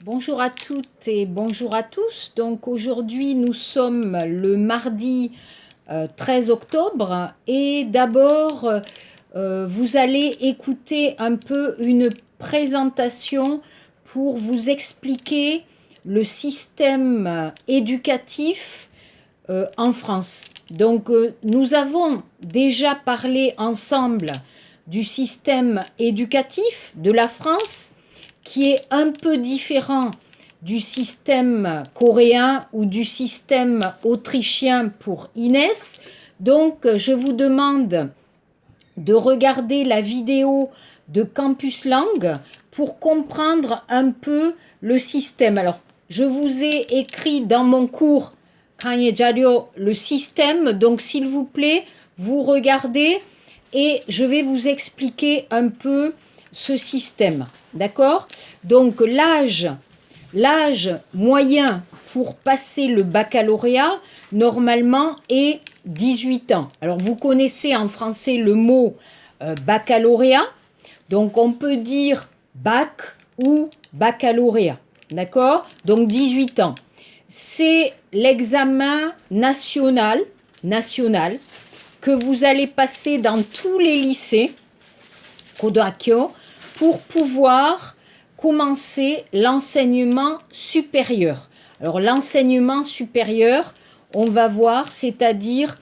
Bonjour à toutes et bonjour à tous. Donc aujourd'hui nous sommes le mardi 13 octobre et d'abord vous allez écouter un peu une présentation pour vous expliquer le système éducatif en France. Donc nous avons déjà parlé ensemble du système éducatif de la France qui est un peu différent du système coréen ou du système autrichien pour Inès. Donc, je vous demande de regarder la vidéo de Campus Langue pour comprendre un peu le système. Alors, je vous ai écrit dans mon cours le système, donc s'il vous plaît, vous regardez et je vais vous expliquer un peu ce système. D'accord? Donc l'âge moyen pour passer le baccalauréat, normalement, est 18 ans. Alors, vous connaissez en français le mot baccalauréat. Donc, on peut dire bac ou baccalauréat. D'accord? Donc, 18 ans. C'est l'examen national que vous allez passer dans tous les lycées Kodakyo pour pouvoir commencer l'enseignement supérieur. Alors l'enseignement supérieur, on va voir, c'est-à-dire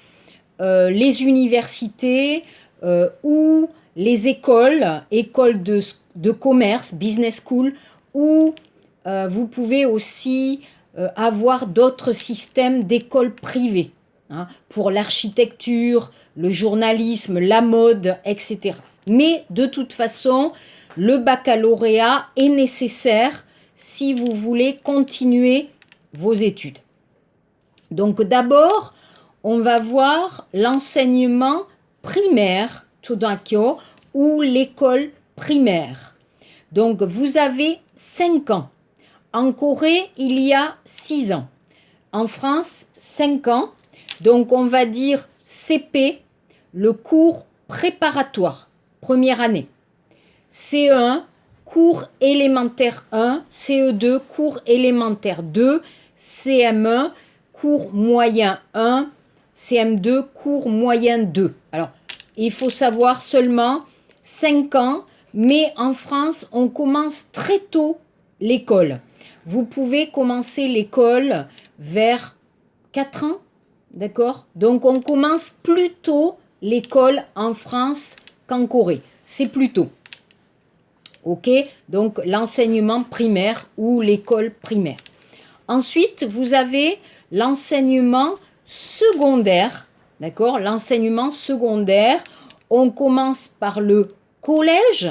les universités ou les écoles de commerce, business school, ou vous pouvez aussi avoir d'autres systèmes d'écoles privées hein, pour l'architecture, le journalisme, la mode, etc. Mais de toute façon, le baccalauréat est nécessaire si vous voulez continuer vos études. Donc d'abord, on va voir l'enseignement primaire, Chodakyo, ou l'école primaire. Donc vous avez 5 ans. En Corée, il y a 6 ans. En France, 5 ans. Donc on va dire CP, le cours préparatoire, première année. CE1, cours élémentaire 1, CE2, cours élémentaire 2, CM1, cours moyen 1, CM2, cours moyen 2. Alors, il faut savoir seulement 5 ans, mais en France, on commence très tôt l'école. Vous pouvez commencer l'école vers 4 ans, d'accord? Donc, on commence plus tôt l'école en France qu'en Corée. C'est plus tôt. Ok, donc l'enseignement primaire ou l'école primaire. Ensuite, vous avez l'enseignement secondaire, d'accord? L'enseignement secondaire, on commence par le collège,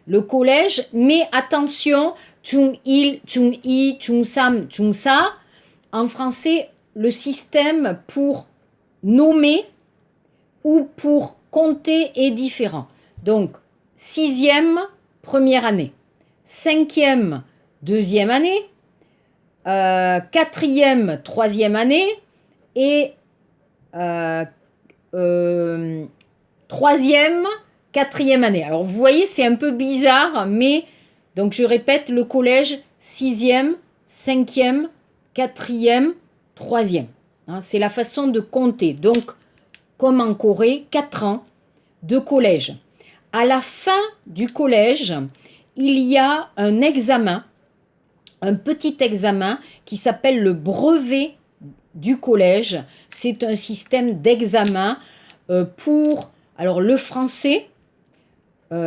le collège, mais attention, Chung-il, Chung-i, Chung-sam, Chung-sa. En français, le système pour nommer ou pour compter est différent. Donc, 6e, première année. 5e, deuxième année. 4e, troisième année. Et 3e, quatrième année. Alors, vous voyez, c'est un peu bizarre, mais donc je répète, le collège, 6e, 5e, 4e, 3e. Hein, c'est la façon de compter. Donc, comme en Corée, 4 ans de collège. À la fin du collège, il y a un examen, un petit examen qui s'appelle le brevet du collège. C'est un système d'examen pour alors, le français,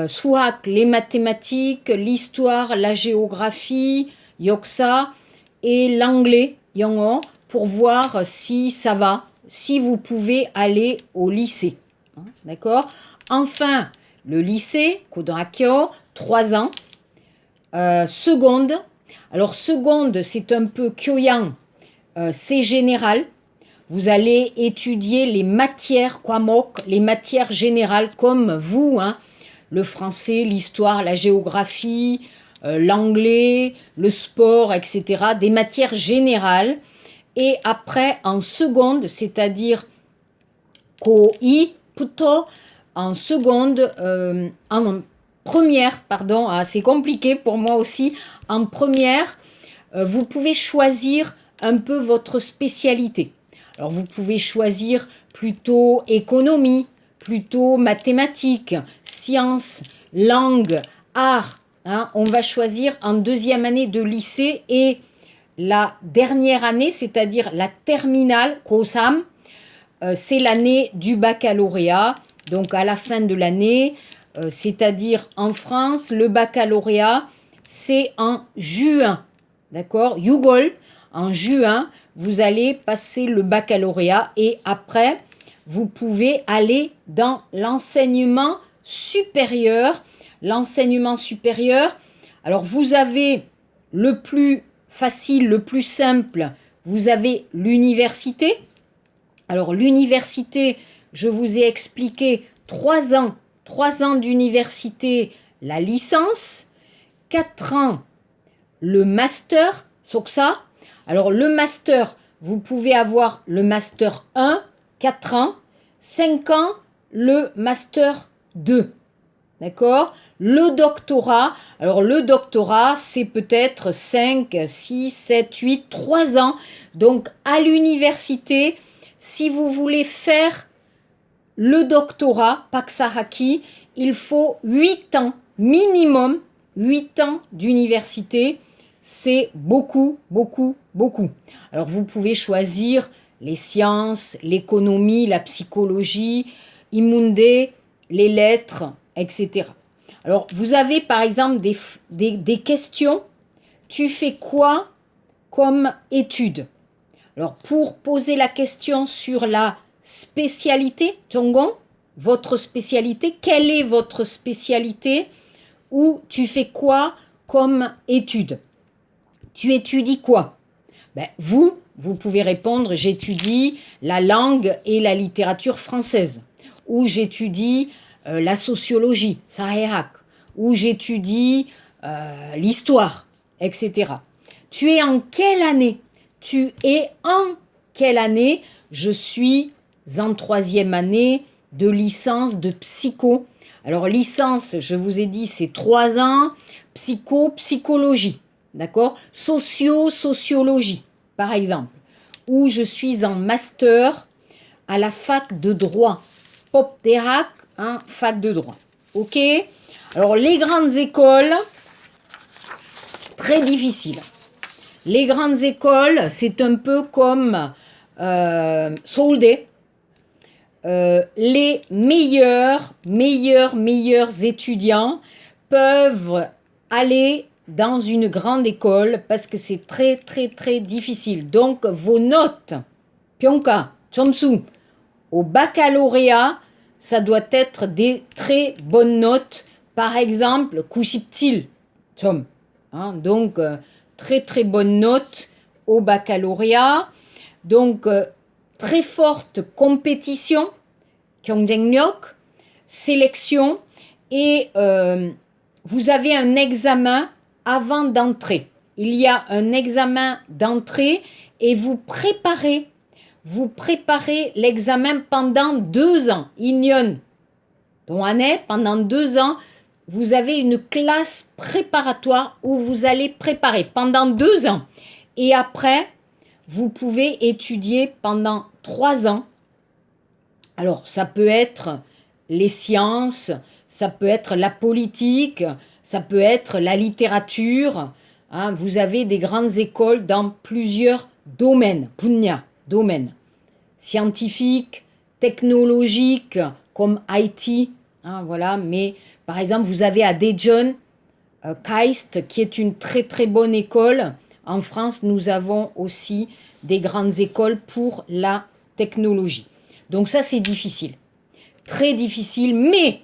soit les mathématiques, l'histoire, la géographie, Yoksa, et l'anglais, Yongo, pour voir si ça va, si vous pouvez aller au lycée. D'accord? Enfin, le lycée, Kodakyo, 3 ans. Seconde. Alors, seconde, c'est un peu Kyoyan, c'est général. Vous allez étudier les matières, Kwamok, les matières générales comme vous, hein, le français, l'histoire, la géographie, l'anglais, le sport, etc. Des matières générales. Et après, en seconde, c'est-à-dire Ko-i, Puto, en seconde, première, pardon, hein, c'est compliqué pour moi aussi. En première, vous pouvez choisir un peu votre spécialité. Alors vous pouvez choisir plutôt économie, plutôt mathématiques, sciences, langue, art. Hein. On va choisir en deuxième année de lycée et la dernière année, c'est-à-dire la terminale, Kosam, c'est l'année du baccalauréat. Donc à la fin de l'année, c'est-à-dire en France, le baccalauréat, c'est en juin. D'accord? Yugol, en juin, vous allez passer le baccalauréat et après, vous pouvez aller dans l'enseignement supérieur. L'enseignement supérieur, alors vous avez le plus facile, le plus simple, vous avez l'université. Alors l'université, je vous ai expliqué 3 ans d'université, la licence, 4 ans le master, ça. Alors le master, vous pouvez avoir le master 1, 4 ans, 5 ans, le master 2. D'accord? Le doctorat, alors le doctorat, c'est peut-être 5, 6, 7, 8, 3 ans. Donc à l'université, si vous voulez faire le doctorat, Paksahaki, il faut 8 ans, minimum 8 ans d'université. C'est beaucoup, beaucoup, beaucoup. Alors vous pouvez choisir les sciences, l'économie, la psychologie, Imundé, les lettres, etc. Alors vous avez par exemple des questions. Tu fais quoi comme étude? Alors pour poser la question sur la spécialité, Tongon, votre spécialité, quelle est votre spécialité ou tu fais quoi comme étude? Tu étudies quoi? Vous pouvez répondre, j'étudie la langue et la littérature française, ou j'étudie la sociologie, Saherak, ou j'étudie l'histoire, etc. Tu es en quelle année? Tu es en quelle année? Je suis en 3e année de licence de psycho. Alors licence, je vous ai dit, c'est 3 ans, psychologie, d'accord? Sociologie, par exemple, où je suis en master à la fac de droit, Pop Derak, hein, fac de droit, ok? Alors les grandes écoles, très difficile. Les grandes écoles, c'est un peu comme Soldé. Les meilleurs étudiants peuvent aller dans une grande école parce que c'est très, très, très difficile. Donc, vos notes, Pionka, Chomsu, au baccalauréat, ça doit être des très bonnes notes. Par exemple, Kushiptil, Chom. Hein, donc, très, très bonnes notes au baccalauréat. Donc, très forte compétition, 경쟁력, sélection, et vous avez un examen avant d'entrer. Il y a un examen d'entrée et vous préparez l'examen pendant 2 ans. Inyon, pendant 2 ans, vous avez une classe préparatoire où vous allez préparer pendant 2 ans. Et après, vous pouvez étudier pendant 3 ans. Alors, ça peut être les sciences, ça peut être la politique, ça peut être la littérature. Hein. Vous avez des grandes écoles dans plusieurs domaines, domaines scientifiques, technologiques, comme IT. Hein, voilà. Mais par exemple, vous avez à Daejeon, KAIST, qui est une très très bonne école. En France, nous avons aussi des grandes écoles pour la technologie. Donc ça, c'est difficile. Très difficile, mais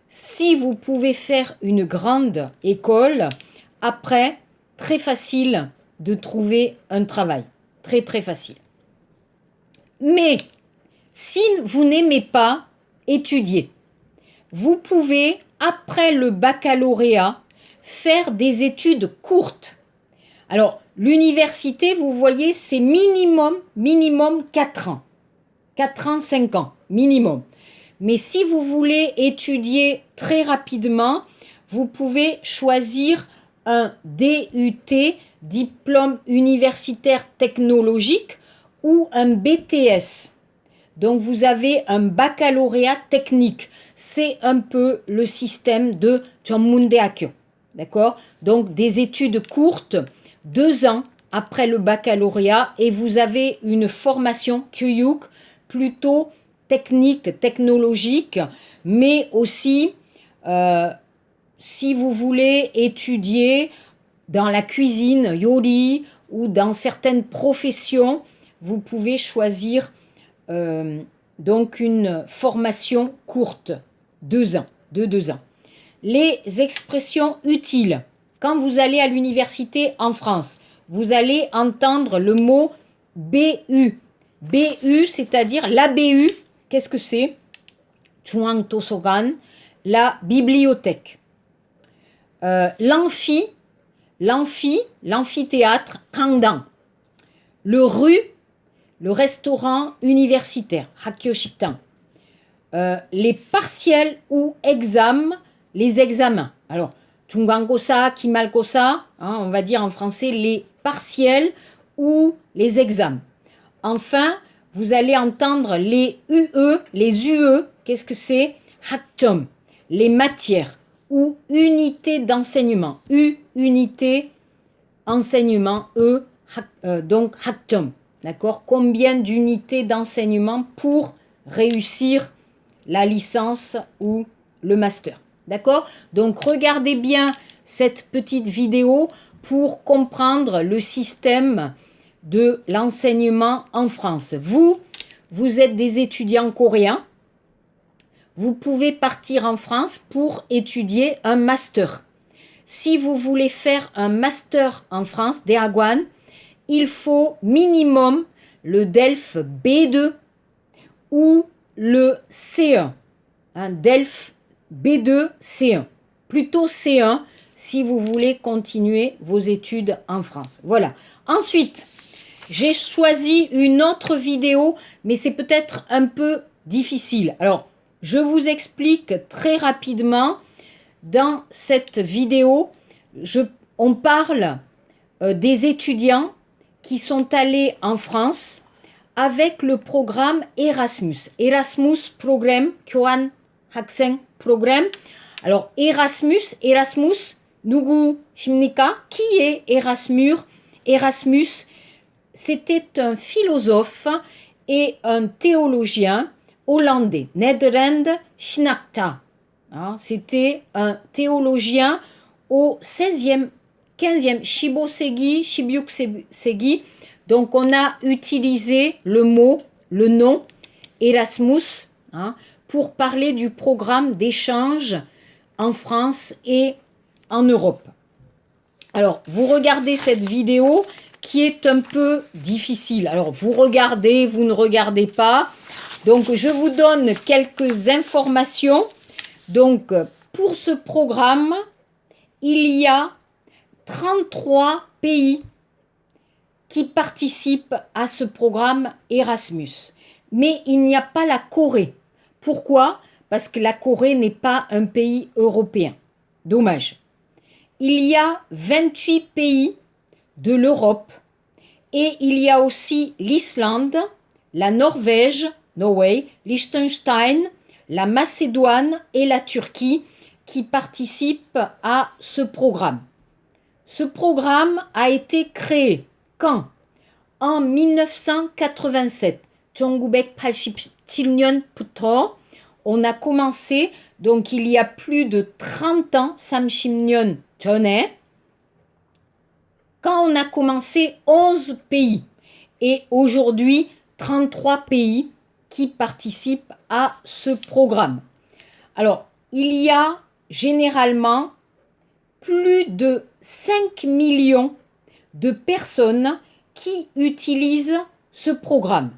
si vous pouvez faire une grande école, après, très facile de trouver un travail. Très, très facile. Mais si vous n'aimez pas étudier, vous pouvez, après le baccalauréat, faire des études courtes. Alors, l'université, vous voyez, c'est minimum 4 ans. 4 ans, 5 ans, minimum. Mais si vous voulez étudier très rapidement, vous pouvez choisir un DUT, diplôme universitaire technologique, ou un BTS. Donc vous avez un baccalauréat technique. C'est un peu le système de 전문대학교. D'accord? Donc des études courtes, 2 ans après le baccalauréat, et vous avez une formation 교육 plutôt technique, technologique, mais aussi si vous voulez étudier dans la cuisine, 요리, ou dans certaines professions, vous pouvez choisir donc une formation courte, 2 ans, de 2 ans. Les expressions utiles. Quand vous allez à l'université en France, vous allez entendre le mot BU. BU, c'est-à-dire la BU, qu'est-ce que c'est? 중앙도서관, la bibliothèque. L'amphithéâtre, 강당. Le restaurant universitaire, 학교 식당. Les partiels ou examens, les examens. Alors, 중간고사, 기말고사, on va dire en français les partiels ou les examens. Enfin, vous allez entendre les UE, les UE, qu'est-ce que c'est? 학점, les matières ou unités d'enseignement. Unité, enseignement, donc 학점. D'accord? Combien d'unités d'enseignement pour réussir la licence ou le master. D'accord? Donc regardez bien cette petite vidéo pour comprendre le système de l'enseignement en France. Vous êtes des étudiants coréens. Vous pouvez partir en France pour étudier un master. Si vous voulez faire un master en France, 대학원, il faut minimum le DELF B2 ou le C1. DELF B2, C1. Plutôt C1 si vous voulez continuer vos études en France. Voilà. Ensuite, j'ai choisi une autre vidéo, mais c'est peut-être un peu difficile. Alors, je vous explique très rapidement. Dans cette vidéo, on parle des étudiants qui sont allés en France avec le programme Erasmus. Erasmus Programme, 교환 학생 Programme. Alors Erasmus, 누구십니까? Qui est Erasmus? Erasmus, c'était un philosophe et un théologien hollandais. Nederland Schnakta. C'était un théologien au 16e, 15e, Shibyuk-Segi. Donc, on a utilisé le nom Erasmus pour parler du programme d'échange en France et en Europe. Alors, vous regardez cette vidéo qui est un peu difficile. Alors, vous regardez, vous ne regardez pas. Donc, je vous donne quelques informations. Donc, pour ce programme, il y a 33 pays qui participent à ce programme Erasmus. Mais il n'y a pas la Corée. Pourquoi? Parce que la Corée n'est pas un pays européen. Dommage. Il y a 28 pays de l'Europe et il y a aussi l'Islande, la Norvège, Norway, Liechtenstein, la Macédoine et la Turquie qui participent à ce programme. Ce programme a été créé quand? En 1987. 1987년부터 on a commencé, donc il y a plus de 30 ans, 30년 전에, quand on a commencé 11 pays et aujourd'hui 33 pays qui participent à ce programme. Alors, il y a généralement plus de 5 millions de personnes qui utilisent ce programme.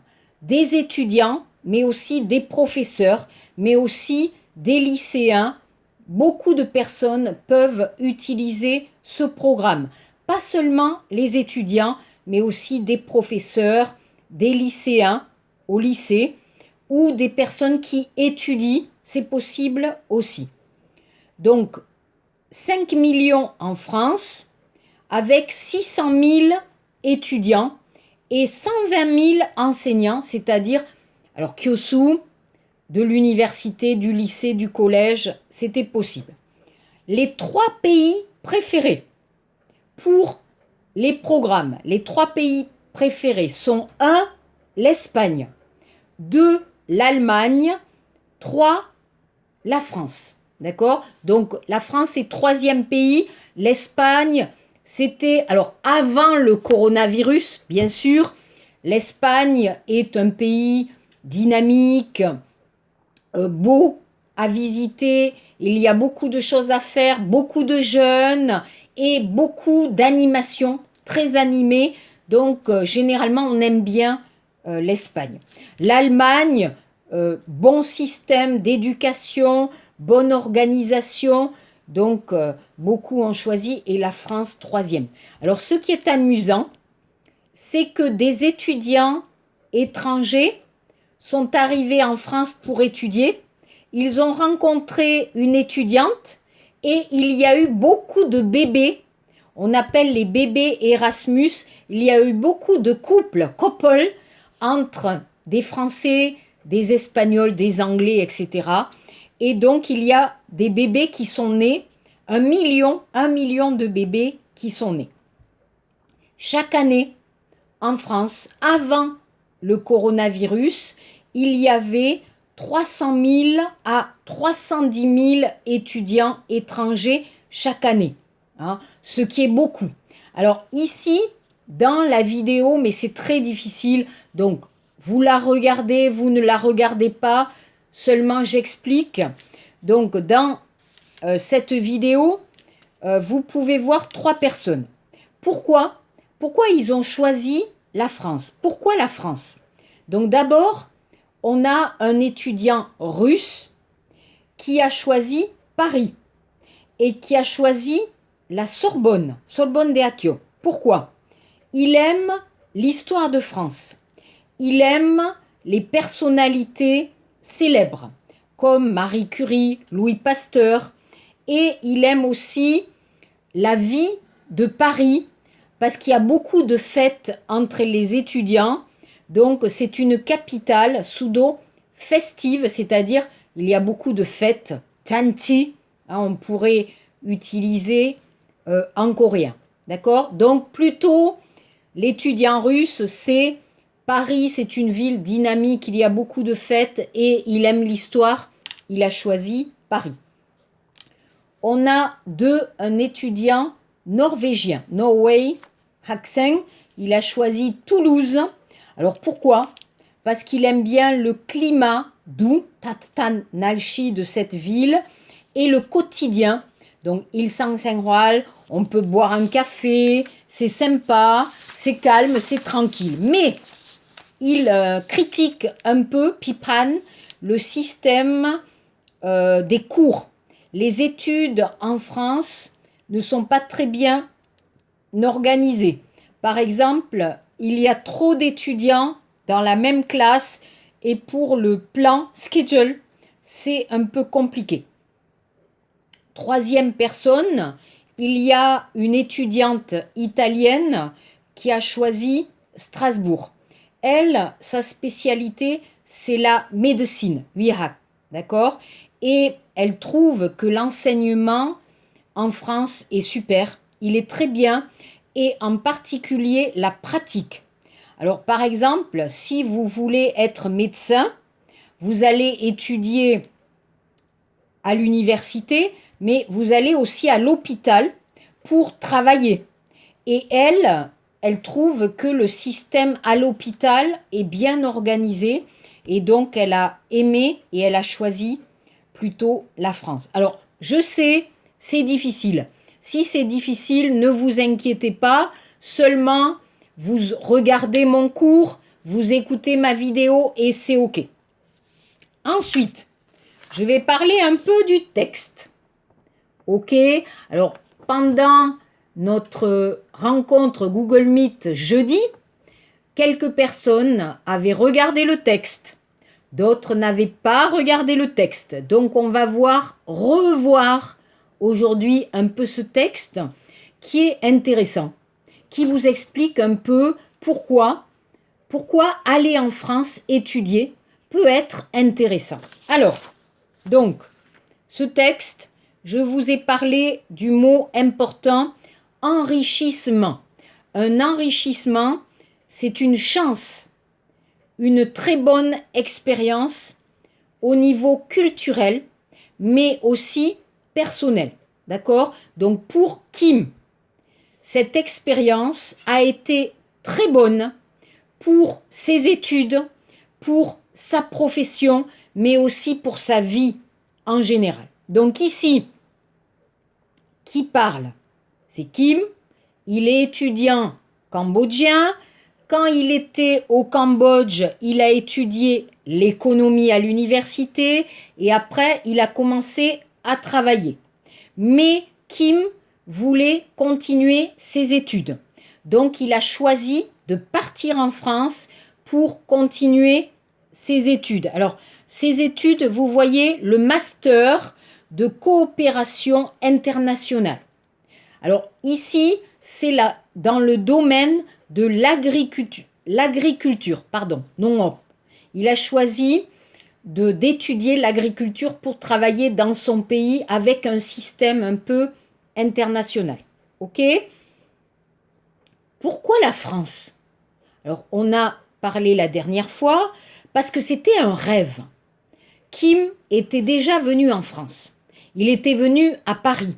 Des étudiants, mais aussi des professeurs, mais aussi des lycéens. Beaucoup de personnes peuvent utiliser ce programme. Pas seulement les étudiants, mais aussi des professeurs, des lycéens au lycée, ou des personnes qui étudient, c'est possible aussi. Donc, 5 millions en France, avec 600 000 étudiants et 120 000 enseignants, c'est-à-dire, alors Kyushu, de l'université, du lycée, du collège, c'était possible. Les 3 pays préférés pour les programmes, les 3 pays préférés sont 1, l'Espagne, 2, l'Allemagne, 3, la France. D'accord? Donc la France est 3e pays, l'Espagne, c'était, alors avant le coronavirus, bien sûr, l'Espagne est un pays dynamique, beau à visiter, il y a beaucoup de choses à faire, beaucoup de jeunes et beaucoup d'animations, très animées. Donc généralement on aime bien l'Espagne. L'Allemagne, bon système d'éducation, bonne organisation, donc beaucoup ont choisi, et la France 3e. Alors ce qui est amusant, c'est que des étudiants étrangers sont arrivés en France pour étudier. Ils ont rencontré une étudiante et il y a eu beaucoup de bébés. On appelle les bébés Erasmus. Il y a eu beaucoup de couples entre des Français, des Espagnols, des Anglais, etc. Et donc, il y a des bébés qui sont nés, 1 million de bébés qui sont nés. Chaque année, en France, avant le coronavirus, il y avait 300 000 à 310 000 étudiants étrangers chaque année, hein, ce qui est beaucoup. Alors ici, dans la vidéo, mais c'est très difficile, donc vous la regardez, vous ne la regardez pas, seulement j'explique. Donc dans cette vidéo, vous pouvez voir 3 personnes. Pourquoi ils ont choisi la France? Pourquoi la France? Donc d'abord, on a un étudiant russe qui a choisi Paris et qui a choisi la Sorbonne de Akio. Pourquoi? Il aime l'histoire de France. Il aime les personnalités célèbres comme Marie Curie, Louis Pasteur, et il aime aussi la vie de Paris parce qu'il y a beaucoup de fêtes entre les étudiants. Donc c'est une capitale pseudo festive, c'est-à-dire il y a beaucoup de fêtes, chanchi, hein, on pourrait utiliser en coréen. D'accord? Donc plutôt l'étudiant russe, c'est Paris, c'est une ville dynamique, il y a beaucoup de fêtes et il aime l'histoire, il a choisi Paris. On a un étudiant norvégien, Norway, Hakseng, il a choisi Toulouse. Alors pourquoi? Parce qu'il aime bien le climat doux, Tattan Nalchi de cette ville, et le quotidien. Donc il s'enseigneral, on peut boire un café, c'est sympa, c'est calme, c'est tranquille. Mais il critique un peu, Pipan, le système des cours. Les études en France ne sont pas très bien organisées. Par exemple, il y a trop d'étudiants dans la même classe et pour le plan schedule, c'est un peu compliqué. 3e personne, il y a une étudiante italienne qui a choisi Strasbourg. Elle, sa spécialité, c'est la médecine, d'accord? Et elle trouve que l'enseignement en France est super, il est très bien, et en particulier la pratique. Alors par exemple, si vous voulez être médecin, vous allez étudier à l'université, mais vous allez aussi à l'hôpital pour travailler. Et elle trouve que le système à l'hôpital est bien organisé et donc elle a aimé et elle a choisi plutôt la France. Alors je sais, c'est difficile. Si c'est difficile, ne vous inquiétez pas, seulement vous regardez mon cours, vous écoutez ma vidéo et c'est OK. Ensuite, je vais parler un peu du texte. OK? Alors, pendant notre rencontre Google Meet jeudi, quelques personnes avaient regardé le texte. D'autres n'avaient pas regardé le texte. Donc, on va revoir aujourd'hui un peu ce texte qui est intéressant, qui vous explique un peu pourquoi aller en France étudier peut être intéressant. Alors, donc, ce texte, je vous ai parlé du mot important, enrichissement. Un enrichissement, c'est une chance, une très bonne expérience au niveau culturel, mais aussi personnel. D'accord? Donc pour Kim, cette expérience a été très bonne pour ses études, pour sa profession, mais aussi pour sa vie en général. Donc ici, qui parle? C'est Kim. Il est étudiant cambodgien. Quand il était au Cambodge, il a étudié l'économie à l'université et après, il a commencé à travailler. Mais Kim voulait continuer ses études. Donc, il a choisi de partir en France pour continuer ses études. Alors, ses études, vous voyez, le master de coopération internationale. Alors, ici, c'est là, dans le domaine de l'agriculture, pardon, non, il a choisi d'étudier l'agriculture pour travailler dans son pays avec un système un peu international. Ok? Pourquoi la France? Alors, on a parlé la dernière fois parce que c'était un rêve. Kim était déjà venu en France. Il était venu à Paris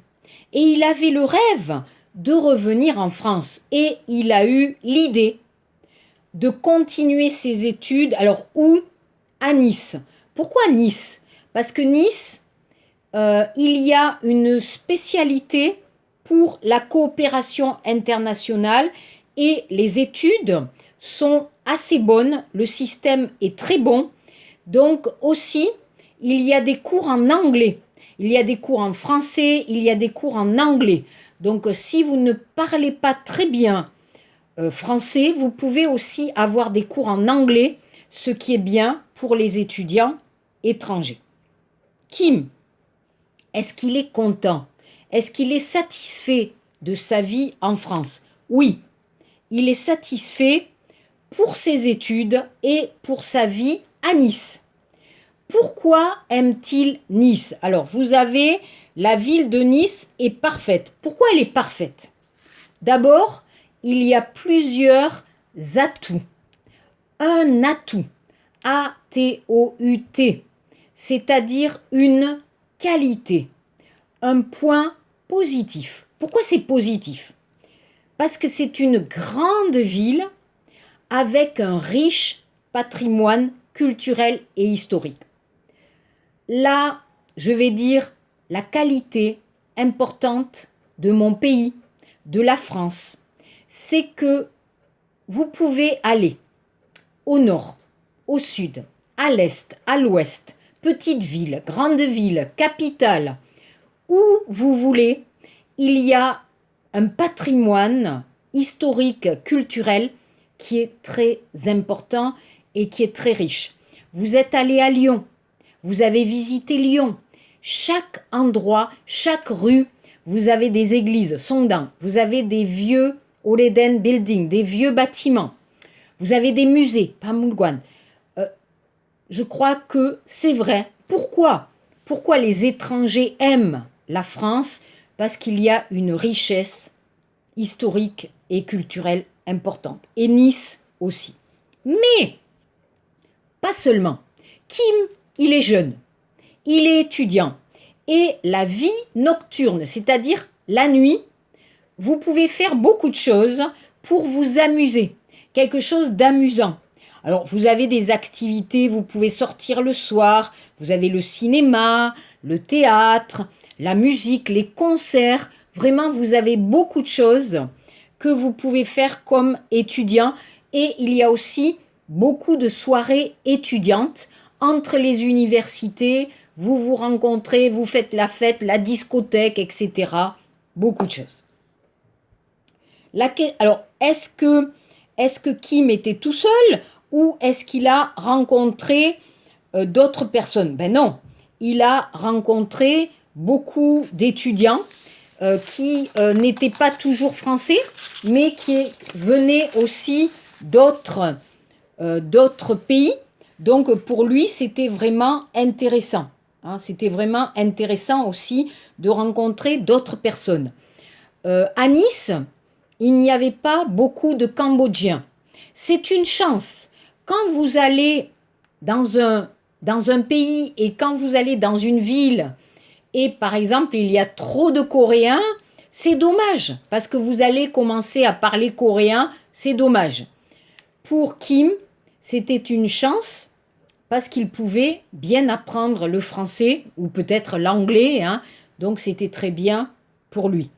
et il avait le rêve de revenir en France et il a eu l'idée de continuer ses études. Alors où? À Nice. Pourquoi Nice? Parce que Nice, il y a une spécialité pour la coopération internationale et les études sont assez bonnes, le système est très bon. Donc aussi, il y a des cours en anglais, il y a des cours en français, il y a des cours en anglais. Donc si vous ne parlez pas très bien français, vous pouvez aussi avoir des cours en anglais, ce qui est bien pour les étudiants étrangers. Kim, est-ce qu'il est content? Est-ce qu'il est satisfait de sa vie en France? Oui, il est satisfait pour ses études et pour sa vie à Nice. Pourquoi aime-t-il Nice? Alors, vous avez la ville de Nice est parfaite. Pourquoi elle est parfaite? D'abord, il y a plusieurs atouts. Un atout, A-T-O-U-T, c'est-à-dire une qualité, un point positif. Pourquoi c'est positif? Parce que c'est une grande ville avec un riche patrimoine culturel et historique. Là, je vais dire la qualité importante de mon pays, de la France, c'est que vous pouvez aller au nord, au sud, à l'est, à l'ouest, petite ville, grande ville, capitale, où vous voulez, il y a un patrimoine historique, culturel qui est très important et qui est très riche. Vous êtes allé à Lyon, vous avez visité Lyon. Chaque endroit, chaque rue, vous avez des églises, Sondan, vous avez des vieux Oleden Building, des vieux bâtiments. Vous avez des musées, Pamulguan. Je crois que c'est vrai. Pourquoi? Pourquoi les étrangers aiment la France? Parce qu'il y a une richesse historique et culturelle importante. Et Nice aussi. Mais, pas seulement. Kim, il est jeune, il est étudiant. Et la vie nocturne, c'est-à-dire la nuit, vous pouvez faire beaucoup de choses pour vous amuser. Quelque chose d'amusant. Alors, vous avez des activités, vous pouvez sortir le soir, vous avez le cinéma, le théâtre, la musique, les concerts. Vraiment, vous avez beaucoup de choses que vous pouvez faire comme étudiant. Et il y a aussi beaucoup de soirées étudiantes entre les universités. Vous vous rencontrez, vous faites la fête, la discothèque, etc. Beaucoup de choses. Alors, est-ce que Kim était tout seul ou est-ce qu'il a rencontré d'autres personnes? Ben non, il a rencontré beaucoup d'étudiants qui n'étaient pas toujours français, mais qui venaient aussi d'autres pays. Donc pour lui, c'était vraiment intéressant. Hein, c'était vraiment intéressant aussi de rencontrer d'autres personnes. À Nice, il n'y avait pas beaucoup de Cambodgiens. C'est une chance. Quand vous allez dans un pays et quand vous allez dans une ville et par exemple il y a trop de Coréens, c'est dommage parce que vous allez commencer à parler coréen, c'est dommage. Pour Kim, c'était une chance parce qu'il pouvait bien apprendre le français ou peut-être l'anglais, hein, donc c'était très bien pour lui.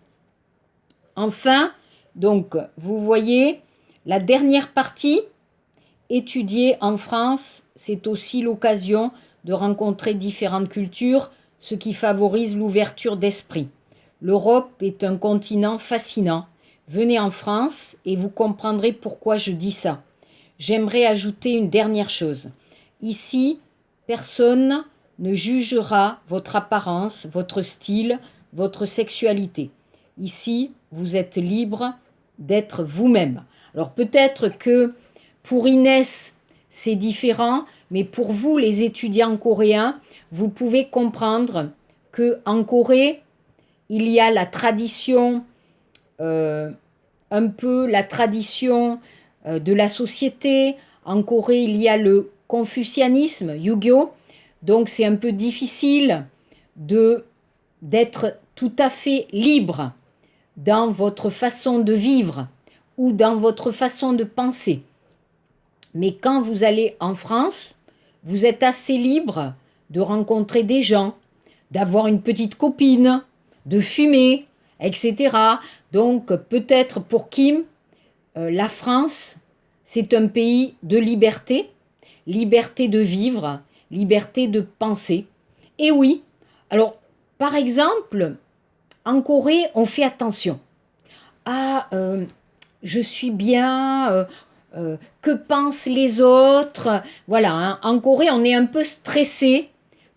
Enfin, donc vous voyez, la dernière partie, étudier en France, c'est aussi l'occasion de rencontrer différentes cultures, ce qui favorise l'ouverture d'esprit. L'Europe est un continent fascinant. Venez en France et vous comprendrez pourquoi je dis ça. J'aimerais ajouter une dernière chose. Ici, personne ne jugera votre apparence, votre style, votre sexualité. Ici, vous êtes libre d'être vous-même. Alors peut-être que pour Inès, c'est différent, mais pour vous, les étudiants coréens, vous pouvez comprendre qu'en Corée, il y a la tradition, un peu la tradition de la société. En Corée, il y a le confucianisme, Yugyo. Donc c'est un peu difficile d'être tout à fait libre dans votre façon de vivre ou dans votre façon de penser. Mais quand vous allez en France, vous êtes assez libre de rencontrer des gens, d'avoir une petite copine, de fumer, etc. Donc peut-être pour Kim, la France, c'est un pays de liberté, liberté de vivre, liberté de penser. Et oui, alors par exemple, en Corée, on fait attention. Ah, je suis bien, que pensent les autres? Voilà, hein. En Corée, on est un peu stressé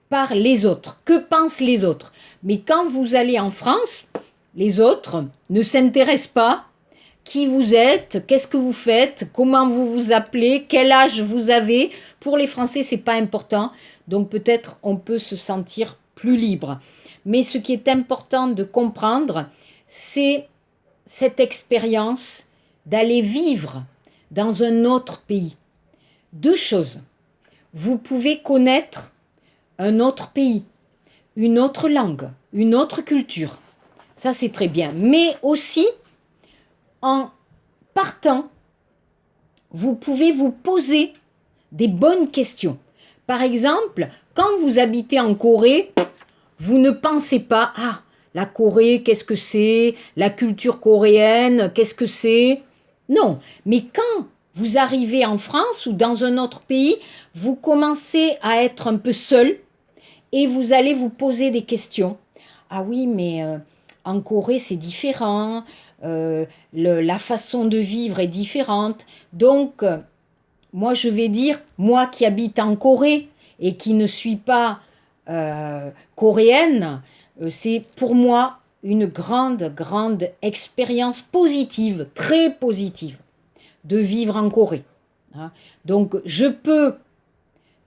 par les autres. Que pensent les autres? Mais quand vous allez en France, les autres ne s'intéressent pas. Qui vous êtes? Qu'est-ce que vous faites? Comment vous vous appelez? Quel âge vous avez? Pour les Français, c'est pas important. Donc peut-être on peut se sentir plus libre. Mais ce qui est important de comprendre, c'est cette expérience d'aller vivre dans un autre pays. Deux choses. Vous pouvez connaître un autre pays, une autre langue, une autre culture. Ça, c'est très bien. Mais aussi, en partant, vous pouvez vous poser des bonnes questions. Par exemple, quand vous habitez en Corée, vous ne pensez pas « Ah, la Corée, qu'est-ce que c'est? La culture coréenne, qu'est-ce que c'est ?» Non, mais quand vous arrivez en France ou dans un autre pays, vous commencez à être un peu seul et vous allez vous poser des questions. Ah oui, mais en Corée, c'est différent, la façon de vivre est différente. Donc, moi, je vais dire, moi qui habite en Corée et qui ne suis pas coréenne, c'est pour moi une grande, grande expérience positive, très positive, de vivre en Corée. Hein. Donc, je peux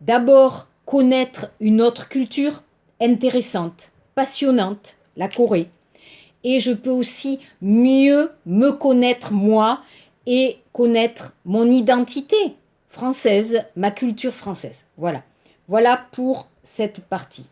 d'abord connaître une autre culture intéressante, passionnante, la Corée. Et je peux aussi mieux me connaître moi et connaître mon identité française, ma culture française. Voilà. Voilà pour cette partie.